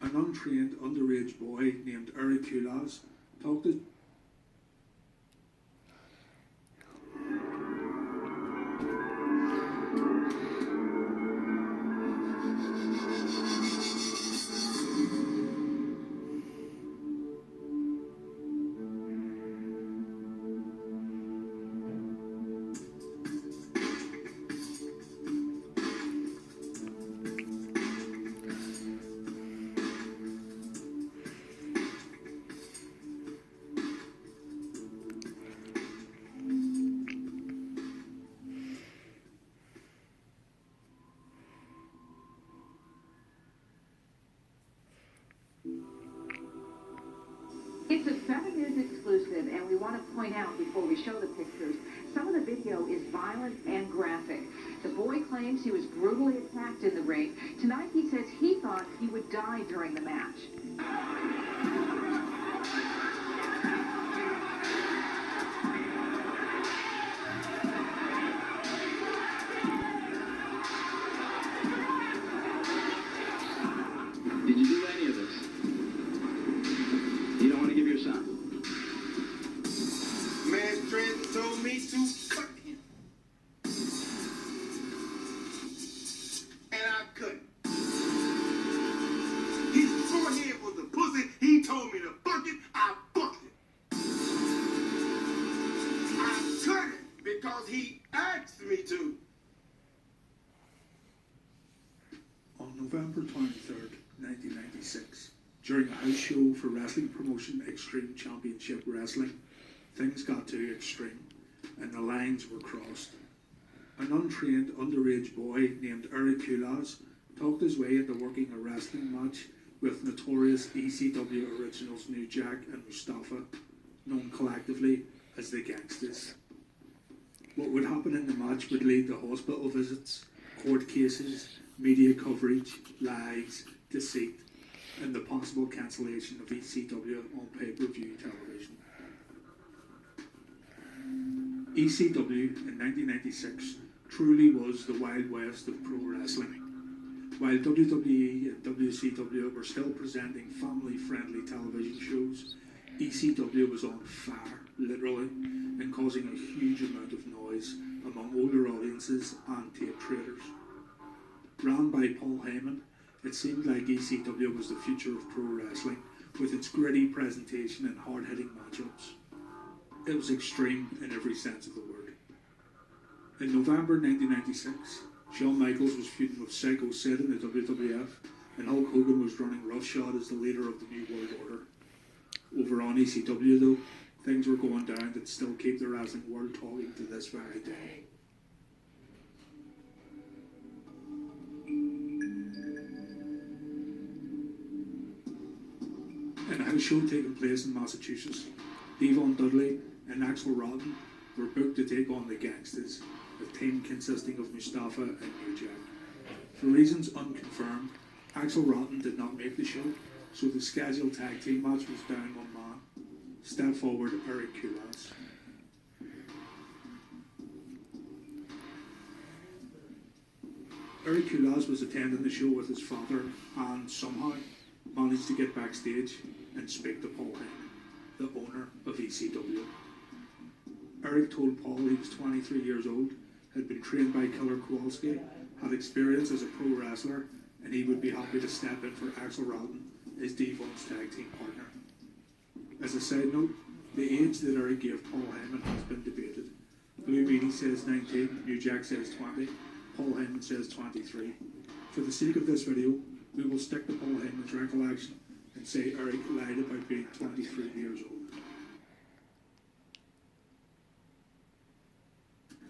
An untrained underage boy named Eric Kulas talked his It's a 7 News exclusive, and we want to point out before we show the pictures, some of the video is violent and graphic. The boy claims he was brutally attacked in the ring. Tonight he says he thought he would die during the match. Did you do any of this? You don't want to give your son? Man, Trent told me to fuck him. And I couldn't. His forehead was a pussy. He told me to fuck it. I fucked it. I couldn't because he asked me to. On November 23rd, 1996, during a house show for wrestling promotion Extreme Championship Wrestling, things got too extreme and the lines were crossed. An untrained underage boy named Eric Kulas talked his way into working a wrestling match with notorious ECW originals New Jack and Mustafa, known collectively as the Gangstas. What would happen in the match would lead to hospital visits, court cases, media coverage, lies, deceit, and the possible cancellation of ECW on pay-per-view television. ECW in 1996 truly was the Wild West of pro wrestling. While WWE and WCW were still presenting family-friendly television shows, ECW was on fire, literally, and causing a huge amount of noise among older audiences and tape traders. Ran by Paul Heyman, it seemed like ECW was the future of pro wrestling, with its gritty presentation and hard-hitting matchups. It was extreme in every sense of the word. In November 1996, Shawn Michaels was feuding with Psycho Sid in the WWF, and Hulk Hogan was running roughshod as the leader of the New World Order. Over on ECW though, things were going down that still keep the wrestling world talking to this very day. In a house show taking place in Massachusetts, Devon Dudley and Axel Rotten were booked to take on the Gangstas, a team consisting of Mustafa and New Jack. For reasons unconfirmed, Axel Rotten did not make the show, so the scheduled tag team match was down one man. Step forward, Eric Kulas. Eric Kulas was attending the show with his father and somehow managed to get backstage and speak to Paul Heyman, the owner of ECW. Eric told Paul he was 23 years old, had been trained by Killer Kowalski, had experience as a pro wrestler, and he would be happy to step in for Axel Rotten as Devon's tag team partner. As a side note, the age that Eric gave Paul Heyman has been debated. Blue Meanie says 19, New Jack says 20, Paul Heyman says 23. For the sake of this video, we will stick to Paul Heyman's recollection and say Eric lied about being 23 years old.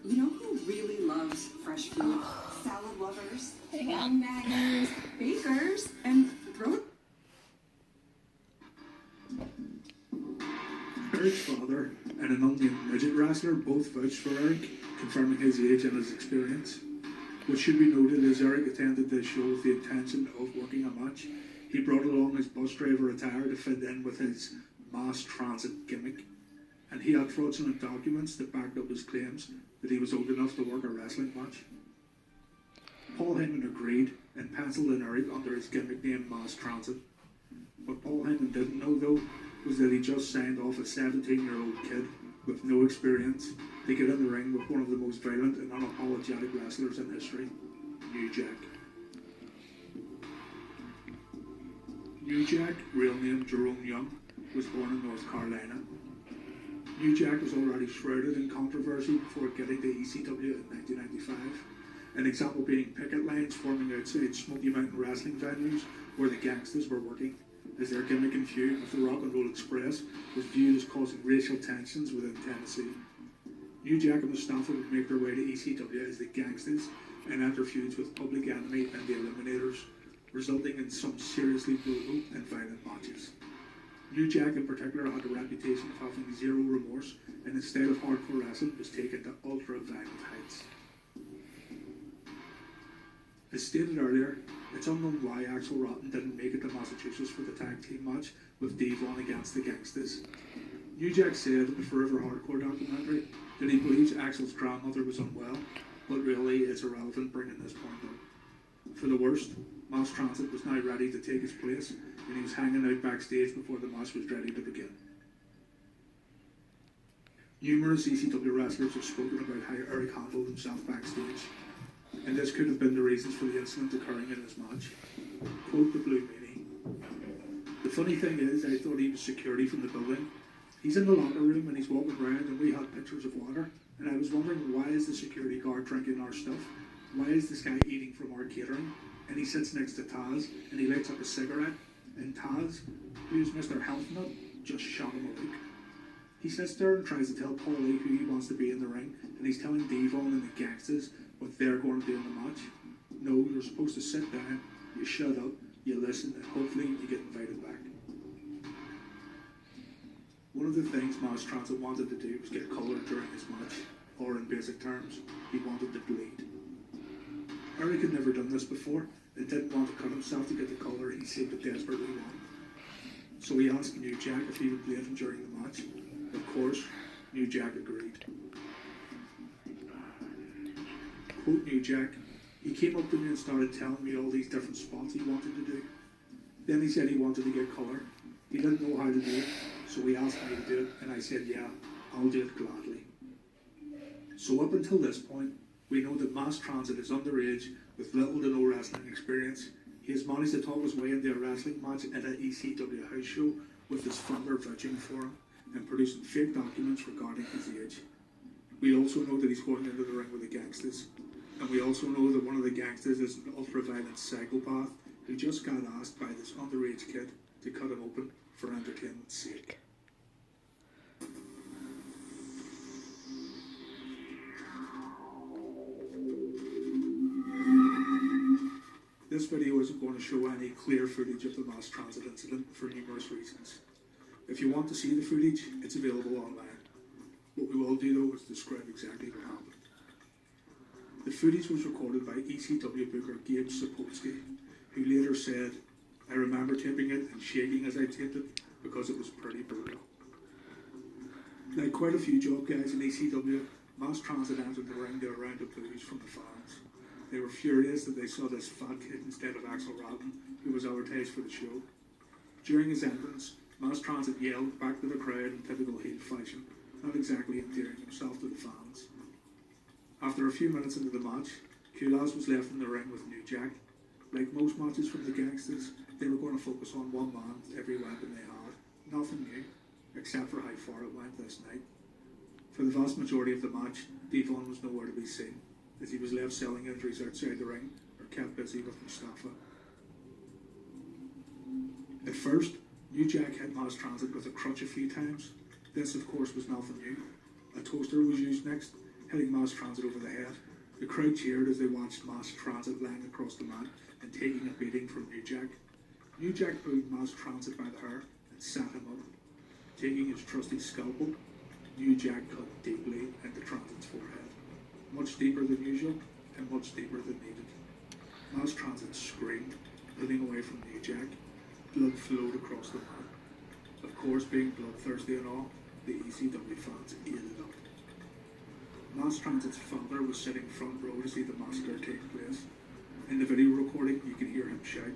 You know who really loves fresh food? Salad lovers, maggers, bakers, and throat. Eric's father and an unnamed midget wrestler both vouched for Eric, confirming his age and his experience. What should be noted is Eric attended this show with the intention of working a match. He brought along his bus driver attire to fit in with his mass transit gimmick, and he had fraudulent documents that backed up his claims that he was old enough to work a wrestling match. Paul Heyman agreed and penciled in Eric under his gimmick name Mass Transit. What Paul Heyman didn't know, though, was that he just signed off a 17-year-old kid with no experience to get in the ring with one of the most violent and unapologetic wrestlers in history, New Jack. New Jack, real name Jerome Young, was born in North Carolina. New Jack was already shrouded in controversy before getting to ECW in 1995. An example being picket lines forming outside Smoky Mountain wrestling venues where the Gangsters were working, as their gimmick and feud with the Rock and Roll Express was viewed as causing racial tensions within Tennessee. New Jack and Mustafa would make their way to ECW as the Gangsters and enter feuds with Public Enemy and the Eliminators, resulting in some seriously brutal and violent matches. New Jack in particular had a reputation of having zero remorse, and his style of hardcore wrestling was taken to ultra-violent heights. As stated earlier, it's unknown why Axel Rotten didn't make it to Massachusetts for the tag team match with Devon against the Gangsters. New Jack said in the Forever Hardcore documentary that he believes Axel's grandmother was unwell, but really it's irrelevant bringing this point up. For the worst, Mass Transit was now ready to take his place, and he was hanging out backstage before the match was ready to begin. Numerous ECW wrestlers have spoken about how Eric handled himself backstage, and this could have been the reasons for the incident occurring in this match. Quote the Blue Meanie. The funny thing is, I thought he was security from the building. He's in the locker room and he's walking around, and we had pictures of water, and I was wondering, why is the security guard drinking our stuff? Why is this guy eating from our catering? And he sits next to Taz and he lights up a cigarette, and Taz, who's Mr. Health Nut, just shot him a look. He sits there and tries to tell Paulie who he wants to be in the ring, and he's telling Devon and the Gangsters what they're going to do in the match. No, you're supposed to sit down, you shut up, you listen, and hopefully you get invited back. One of the things Mass Transit wanted to do was get colour during his match, or in basic terms, he wanted to bleed. Eric had never done this before and didn't want to cut himself to get the colour he seemed to desperately want. So he asked New Jack if he would bleed him during the match. Of course, New Jack agreed. Quote New Jack, he came up to me and started telling me all these different spots he wanted to do. Then he said he wanted to get colour. He didn't know how to do it, so he asked me to do it, and I said, yeah, I'll do it gladly. So up until this point, we know that Mass Transit is underage with little to no wrestling experience. He has managed to talk his way into a wrestling match at an ECW house show with his father vouching for him and producing fake documents regarding his age. We also know that he's going into the ring with the Gangsters. And we also know that one of the Gangsters is an ultra-violent psychopath who just got asked by this underage kid to cut him open for entertainment's sake. This video isn't going to show any clear footage of the Mass Transit incident for numerous reasons. If you want to see the footage, it's available online. What we will do, though, is describe exactly what happened. The footage was recorded by ECW booker Gabe Sapolsky, who later said, I remember taping it and shaking as I taped it because it was pretty brutal. Like quite a few job guys in ECW, Mass Transit entered the ring to a round of boos from the fans. They were furious that they saw this fat kid instead of Axel Rotten, who was advertised for the show. During his entrance, Mass Transit yelled back to the crowd in typical heel fashion, not exactly endearing himself to the fans. After a few minutes into the match, Kulaz was left in the ring with New Jack. Like most matches from the Gangsters, they were going to focus on one man with every weapon they had. Nothing new, except for how far it went this night. For the vast majority of the match, Devon was nowhere to be seen, as he was left selling injuries outside the ring or kept busy with Mustafa. At first, New Jack hit Mass Transit with a crutch a few times. This, of course, was nothing new. A toaster was used next, hitting Mass Transit over the head. The crowd cheered as they watched Mass Transit lying across the mat and taking a beating from New Jack. New Jack pulled Mass Transit by the hair and sat him up. Taking his trusty scalpel, New Jack cut deeply into Transit's forehead. Much deeper than usual and much deeper than needed. Mass Transit screamed, pulling away from New Jack. Blood flowed across the mat. Of course, being bloodthirsty and all, the ECW fans ate it up. Mass Transit's father was sitting front row to see the massacre take place. In the video recording, you can hear him shout,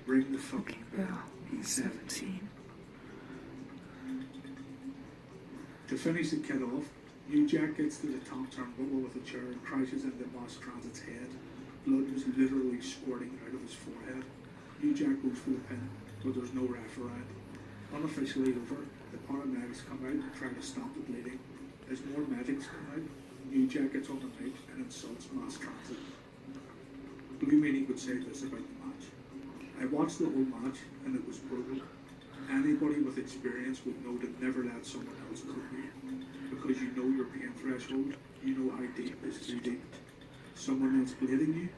"Ring the fucking bell." He's 17. To finish the kid off, New Jack gets to the top turnbuckle with a chair and crashes into Moss Transit's head. Blood was literally squirting out of his forehead. New Jack goes for the pin, but there's no ref around. Unofficially over, the paramedics come out and try to stop the bleeding. As more medics come out, New Jack gets on the mic and insults Moss Transit. Blue Meanie would say this about the match. I watched the whole match and it was brutal. Anybody with experience would know to never let someone else cook you. Because you know your pain threshold, you know how deep is too deep. Someone else bleeding you,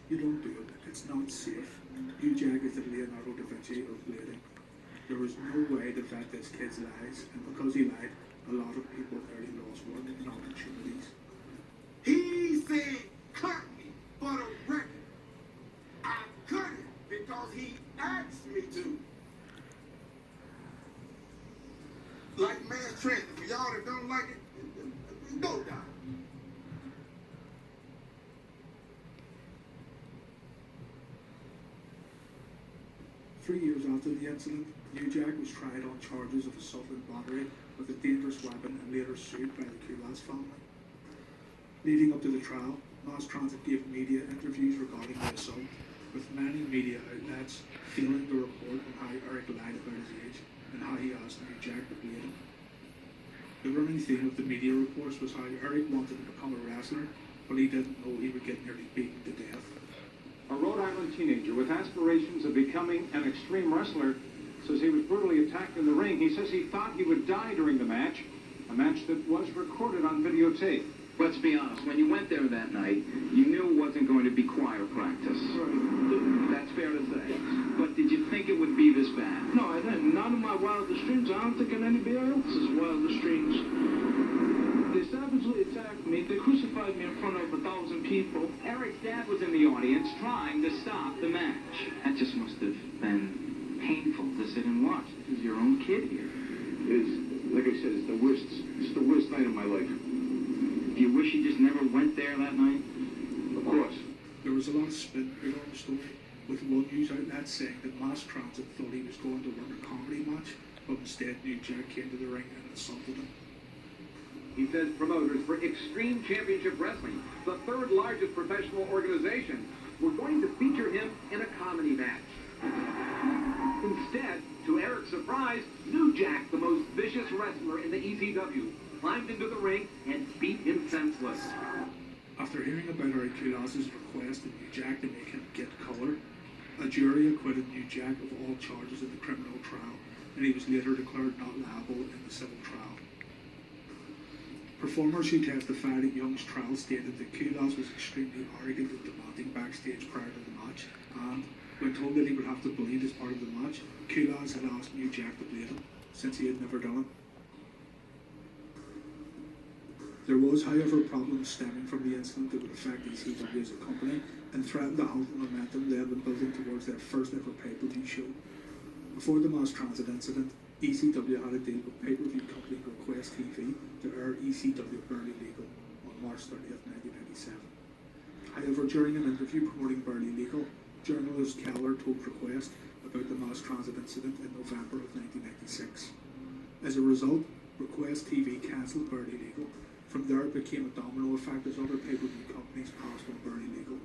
you don't do it. It's not safe. New Jack is the Leonardo da Vinci of bleeding. There was no way to vet this kid's lies, and because he lied, a lot of people nearly lost work and opportunities. He said, cut me for the record. I cut it because he asked me to. Like mass transit, for y'all that don't like it, go down. Three years after the incident, New Jack was tried on charges of assault and battery with a dangerous weapon and later sued by the Kulas family. Leading up to the trial, Moss Transit gave media interviews regarding the assault, with many media outlets failing to report on how Eric lied about his age and how he asked New Jack to bleed him. The running theme of the media reports was how Eric wanted to become a wrestler, but he didn't know he would get nearly beaten to death. A Rhode Island teenager with aspirations of becoming an extreme wrestler says he was brutally attacked in the ring. He says he thought he would die during the match, a match that was recorded on videotape. Let's be honest, when you went there that night, you knew it wasn't going to be choir practice. That's fair to say. But did you think it would be this bad? No, I didn't. Not in my wildest dreams. I don't think in anybody else's wildest dreams. They savagely attacked me. They crucified me in front of 1,000 people. Eric's dad was in the audience trying to stop the match. That just must have been painful to sit and watch. This is your own kid here. Like I said, it's the worst night of my life. Do you wish you just never went there that night? Of course. There was a lot of spin out on the story, with one news outlet saying that Moss Transit thought he was going to win a comedy match, but instead New Jack came to the ring and insulted him. He says promoters for Extreme Championship Wrestling, the third largest professional organization, were going to feature him in a comedy match. Instead, to Eric's surprise, New Jack, the most vicious wrestler in the ECW, climbed into the ring and beat him senseless. After hearing about Eric Kulas' request of New Jack to make him get color, a jury acquitted New Jack of all charges in the criminal trial, and he was later declared not liable in the civil trial. Performers who testified at Young's trial stated that Kulas was extremely arrogant and demanding backstage prior to the match, and when told that he would have to bleed as part of the match, Kulas had asked New Jack to bleed him, since he had never done it. There was, however, problems stemming from the incident that would affect ECW as a company and threatened the halt the momentum they had been building towards their first ever pay-per-view show. Before the Moss Transit incident, ECW had a deal with pay-per-view company Request TV to air ECW Barely Legal on March 30th, 1997. However, during an interview promoting Barely Legal, journalist Keller told Request about the Moss Transit incident in November of 1996. As a result, Request TV cancelled Barely Legal. From there, it became a domino effect as other pay-per-view companies passed on Barely Legal.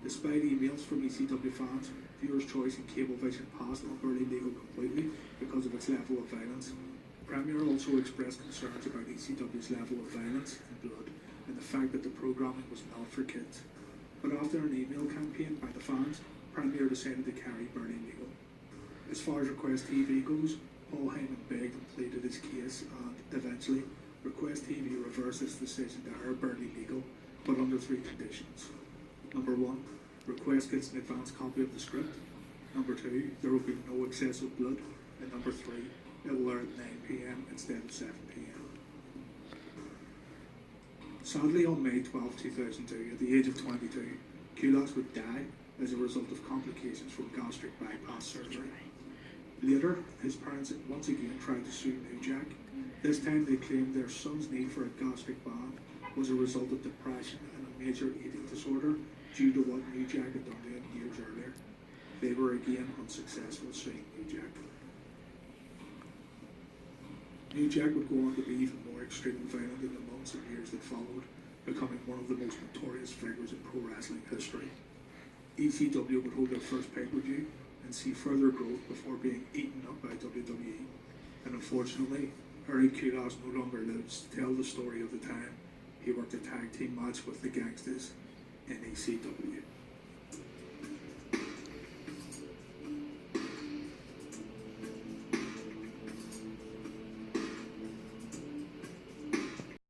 Despite emails from ECW fans, Viewers' Choice and Cablevision passed on Barely Legal completely because of its level of violence. Premier also expressed concerns about ECW's level of violence and blood and the fact that the programming was not for kids. But after an email campaign by the fans, Premier decided to carry Barely Legal. As far as Request TV goes, Paul Heyman begged and pleaded his case, and eventually, Request TV reversed its decision to air Barely Legal, but under three conditions. Number one, Request gets an advance copy of the script. Number two, there will be no excessive blood. And number three, it will air at 9 p.m. instead of 7 p.m. Sadly, on May 12, 2002, at the age of 22, Kulas would die as a result of complications from gastric bypass surgery. Later, his parents once again tried to sue New Jack. This time they claimed their son's need for a gastric band was a result of depression and a major eating disorder due to what New Jack had done to him years earlier. they were again unsuccessful, seeing New Jack. New Jack would go on to be even more extreme and violent in the months and years that followed, becoming one of the most notorious figures in pro wrestling history. ECW would hold their first pay-per-view and see further growth before being eaten up by WWE. And unfortunately, Harry Kudos no longer lives to tell the story of the time he worked a tag team match with the Gangstas in ECW.